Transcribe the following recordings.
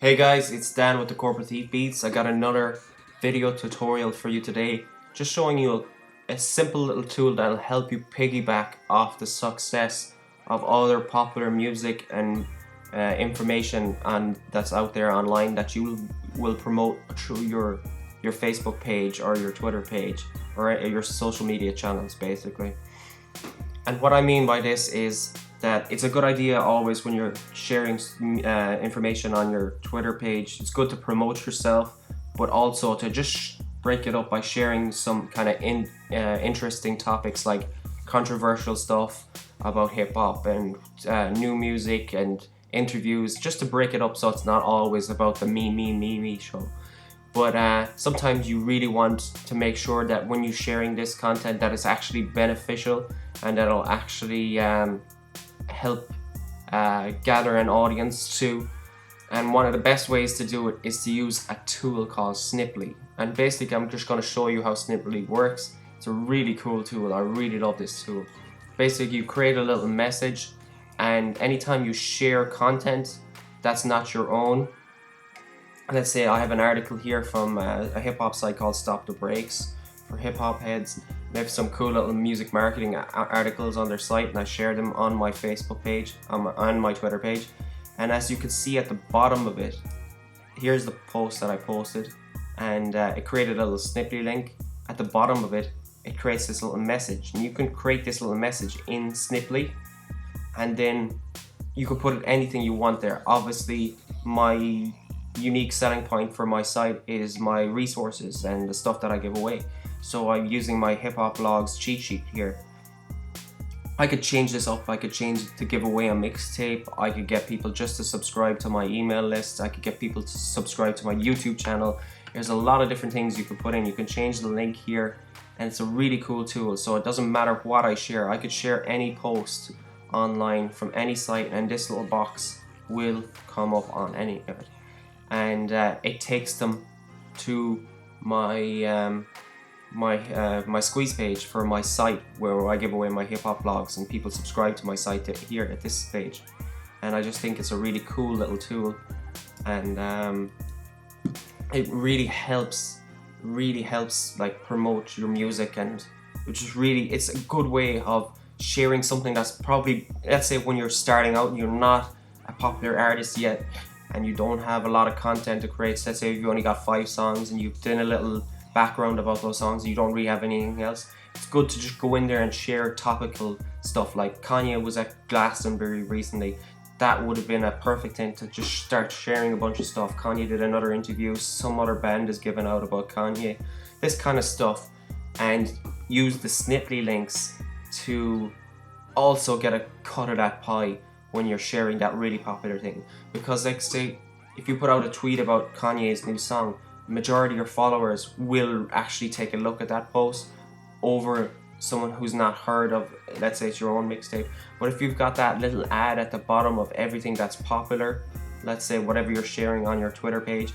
Hey guys, it's Dan with the Corporate Heat Beats. I got another video tutorial for you today, just showing you a simple little tool that'll help you piggyback off the success of other popular music and information that's out there online that you will promote through your Facebook page or your Twitter page or your social media channels basically. And what I mean by this is that it's a good idea always when you're sharing information on your Twitter page. It's good to promote yourself, but also to just break it up by sharing some kind of interesting topics like controversial stuff about hip-hop and new music and interviews, just to break it up so it's not always about the me show. But sometimes you really want to make sure that when you're sharing this content that it's actually beneficial and that'll actually help gather an audience too. And one of the best ways to do it is to use a tool called Sniply. And basically I'm just going to show you how Sniply works. It's a really cool tool. I really love this tool. Basically you create a little message, and anytime you share content that's not your own, let's say I have an article here from a hip-hop site called Stop the Breaks for hip-hop heads. They have some cool little music marketing articles on their site, and I share them on my Facebook page, on my Twitter page. And as you can see at the bottom of it, here's the post that I posted, and it created a little Sniply link. At the bottom of it, it creates this little message, and you can create this little message in Sniply, and then you can put anything you want there. Obviously, my unique selling point for my site is my resources and the stuff that I give away. So I'm using my hip hop blogs cheat sheet here. I could change this up. I could change it to give away a mixtape. I could get people just to subscribe to my email list. I could get people to subscribe to my YouTube channel. There's a lot of different things you can put in. You can change the link here, and it's a really cool tool. So it doesn't matter what I share. I could share any post online from any site, and this little box will come up on any of it. And it takes them to my my squeeze page for my site, where I give away my hip-hop blogs, and people subscribe to my site here at this page. And I just think it's a really cool little tool, and it really helps like promote your music, and it's a good way of sharing something that's probably, let's say when you're starting out and you're not a popular artist yet, and you don't have a lot of content to create. So let's say if you only got 5 songs and you've done a little background about those songs and you don't really have anything else, it's good to just go in there and share topical stuff. Like Kanye was at Glastonbury recently. That would have been a perfect thing to just start sharing a bunch of stuff. Kanye did another interview, some other band is giving out about Kanye, this kind of stuff, and use the Sniply links to also get a cut of that pie when you're sharing that really popular thing. Because like say, if you put out a tweet about Kanye's new song, the majority of your followers will actually take a look at that post over someone who's not heard of, let's say it's your own mixtape. But if you've got that little ad at the bottom of everything that's popular, let's say whatever you're sharing on your Twitter page,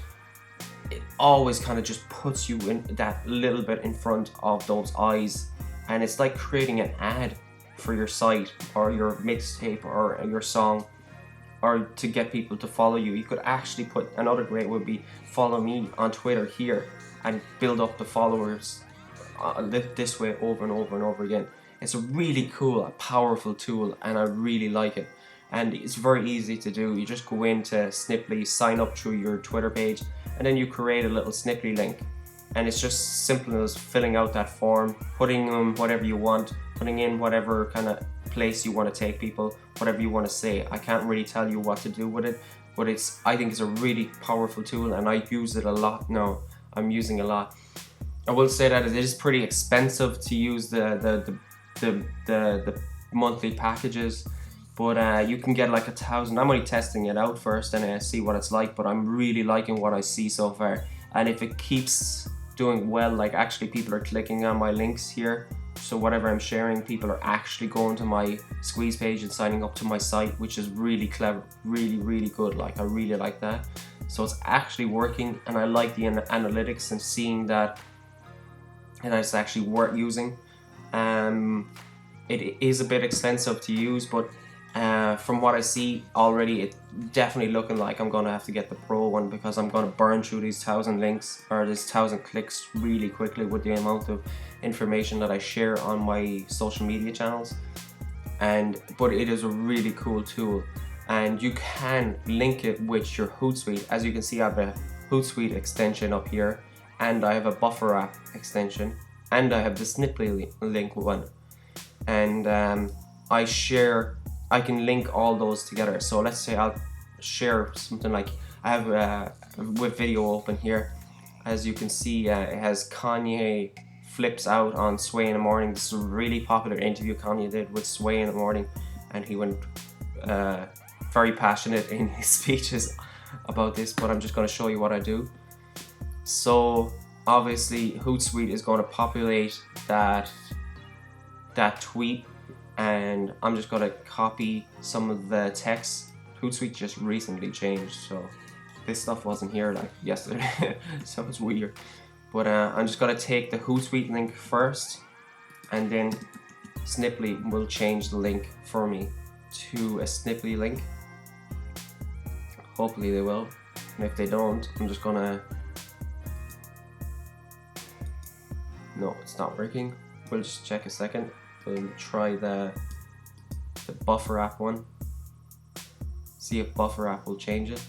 it always kind of just puts you in that little bit in front of those eyes, and it's like creating an ad for your site or your mixtape or your song, or to get people to follow you. You could actually put, another great would be follow me on Twitter here, and build up the followers this way over and over and over again. It's a really cool, a powerful tool, and I really like it. And it's very easy to do. You just go into Sniply, sign up through your Twitter page, and then you create a little Sniply link. And it's just simple as filling out that form, putting in whatever you want, putting in whatever kind of place you want to take people, whatever you want to say. I can't really tell you what to do with it, but I think it's a really powerful tool, and I use it a lot now. I'm using a lot. I will say that it is pretty expensive to use the monthly packages, but you can get like 1,000. I'm only testing it out first and I see what it's like, but I'm really liking what I see so far. And if it keeps doing well, like actually people are clicking on my links here, so whatever I'm sharing, people are actually going to my squeeze page and signing up to my site, which is really clever, really good. Like I really like that. So it's actually working, and I like the analytics and seeing that it's actually worth using. It is a bit expensive to use, but From what I see already, it's definitely looking like I'm gonna have to get the pro one, because I'm gonna burn through these 1,000 links or this 1,000 clicks really quickly with the amount of information that I share on my social media channels. But it is a really cool tool, and you can link it with your Hootsuite. As you can see, I have a Hootsuite extension up here, and I have a Buffer app extension, and I have the Sniply link one, and I can link all those together. So let's say I'll share something like, I have with video open here. As you can see, it has Kanye flips out on Sway in the Morning. This is a really popular interview Kanye did with Sway in the Morning, and he went very passionate in his speeches about this, but I'm just going to show you what I do. So obviously Hootsuite is going to populate that tweet, and I'm just going to copy some of the text. Hootsuite just recently changed, so this stuff wasn't here like yesterday, so it's weird. But I'm just going to take the Hootsuite link first, and then Sniply will change the link for me to a Sniply link. Hopefully they will, and if they don't, I'm just going to... No, it's not working. We'll just check a second. We'll try the Buffer app one. See if Buffer app will change it.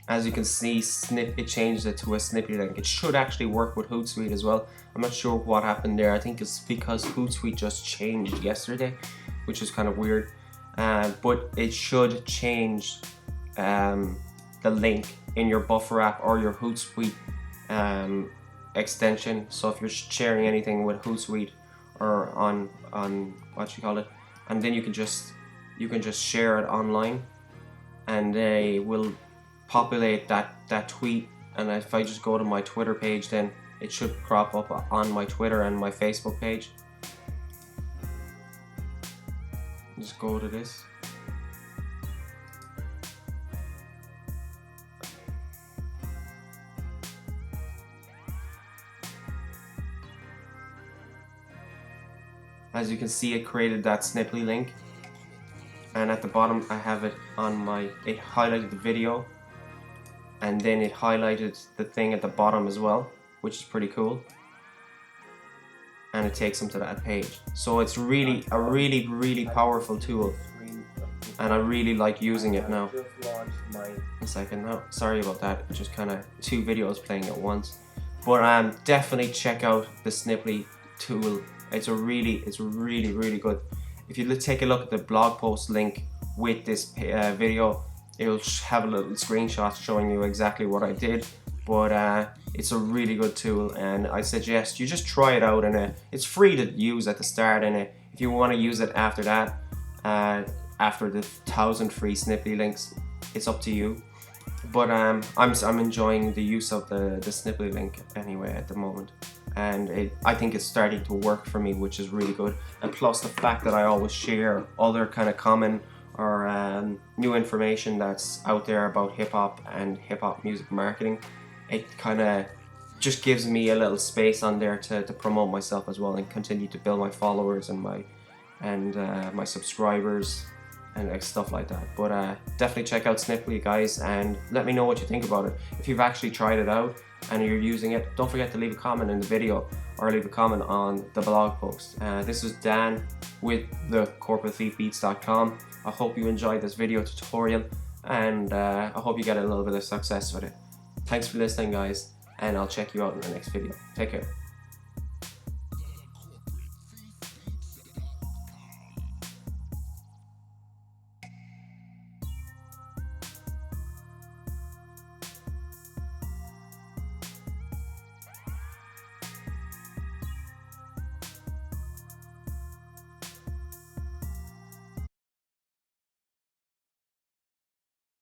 As you can see, it changed it to a Sniply link. It should actually work with Hootsuite as well. I'm not sure what happened there. I think it's because Hootsuite just changed yesterday, which is kind of weird. But it should change the link in your Buffer app or your Hootsuite extension. So if you're sharing anything with Hootsuite or on what you call it, and then you can just share it online, and they will populate that tweet. And if I just go to my Twitter page, then it should crop up on my Twitter and my Facebook page. Just go to this. As you can see, it created that Sniply link, and at the bottom I have it on it highlighted the video, and then it highlighted the thing at the bottom as well, which is pretty cool, and it takes them to that page. So it's really a really powerful tool, and I really like using it now. A second now, sorry about that, it's just kind of two videos playing at once. But definitely check out the Sniply tool. It's really good. If you take a look at the blog post link with this video, it'll have a little screenshot showing you exactly what I did. But it's a really good tool, and I suggest you just try it out. And it's free to use at the start, and if you want to use it after that, after the 1,000 free Sniply links, it's up to you. But I'm enjoying the use of the Sniply link anyway at the moment, and I think it's starting to work for me, which is really good. And plus the fact that I always share other kind of common or new information that's out there about hip-hop and hip-hop music marketing, it kind of just gives me a little space on there to promote myself as well, and continue to build my followers and my subscribers and stuff like that. But definitely check out Sniply, guys, and let me know what you think about it. If you've actually tried it out and you're using it, don't forget to leave a comment in the video or leave a comment on the blog post. This is Dan with the corporatethiefbeats.com. I hope you enjoyed this video tutorial, and I hope you get a little bit of success with it. Thanks for listening, guys, and I'll check you out in the next video. Take care.